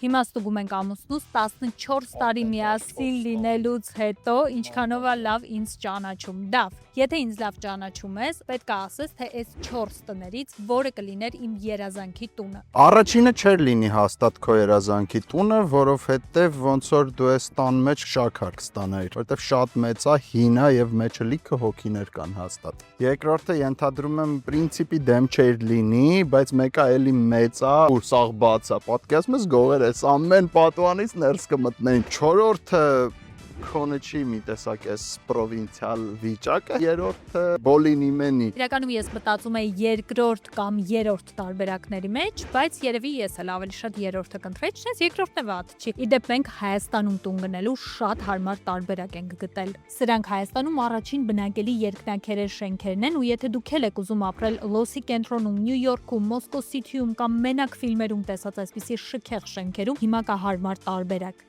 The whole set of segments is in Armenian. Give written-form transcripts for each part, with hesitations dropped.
Հիմա ստուգում ենք ամուսնուս 14 տարի միասին լինելուց հետո ինչքանով է լավ ինձ ճանաչում։ Դավ, եթե ինձ լավ ճանաչում ես, պետք է ասես, թե այս 4 տներից որը կլիներ իմ երազանքի տունը։ Առաջինը չէր լինի հաստատ քո երազանքի տունը, որովհետև ոնց որ դու ես տան մեջ շաքար կստանայիր, որովհետև շատ մեծ է, հին է եւ մեջը լիքը հոգիներ կան հաստատ։ Երկրորդը ենթադրում եմ պրինցիպի դեմ չէր լինի, բայց մեկը էլի մեծ է, ու սաղ բաց է, պատկերացնում ես գողեր ես ամեն պատուանից ներս կմտնեն։ Չորրորդը քոնը չի մի տեսակ էս պրովինցիալ վիճակը, երրորդը բոլինիմենի։ Իրականում ես մտածում եմ երկրորդ կամ երրորդ տարբերակների մեջ, բայց երևի ես էլ ավելի շատ երրորդը կընտրեի, չնայած երկրորդն է վատ չի։ Իդեպ մենք Հայաստանում տուն գնելու շատ հարմար տարբերակ ենք գտել։ Սրանք Հայաստանում առաջին բնակելի երկնաքերեր շենքերն են, ու եթե դուք եք ուզում ապրել Լոսի կենտրոնում, Նյու Յորքում, Մոսկո Սիթիում կամ մենակ ֆիլմերում տեսած այսպիսի շքեղ շենքերում, հիմա կա հարմար տարբերակ։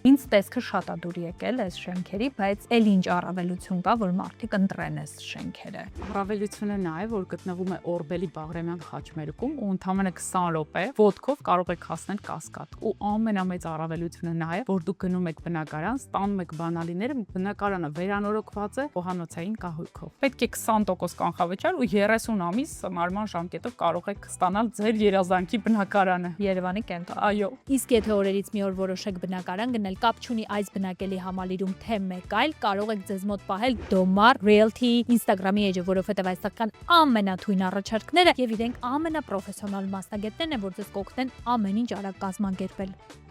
Ինձ տեսքը շատ է դուր եկել այս շենքերի, բայց էլ ինչ առավելություն կա, որ մարդիկ ընտրեն այս շենքերը։ Առավելությունը նա է, որ գտնվում է Օրբելի Բաղրամյան խաչմերուկում ու ընդամենը 20 րոպե ոտքով կարող եք հասնել Կասկադ։ Ու ամենամեծ առավելությունը նա է, որ դուք գնում եք բնակարան, ստանում եք բանալիները, բնակարանը վերանորոգված է խոհանոցային կահույքով։ Պետք է 20% կանխավճար ու 30 ամիս մարման ժամկետով կարող եք ստանալ ձեր երազանքի բնակարանը Երևանի կենտրոն։ Այո։ Իսկ եթե օրերից մի օր որոշեք բնակարան գնել, կապ չունի այս բնակելի համալիրում թե մեկ այլ, կարող եք ձեզ մոտ պահել Domar Realty Instagram-ի էջը, որովհետև այստեղ կան ամենաթույն առաջարկները եւ իրենք ամենապրոֆեսիոնալ մասնագետներն են, որ ձեզ կօգնեն ամեն ինչ արագ կազմակերպել։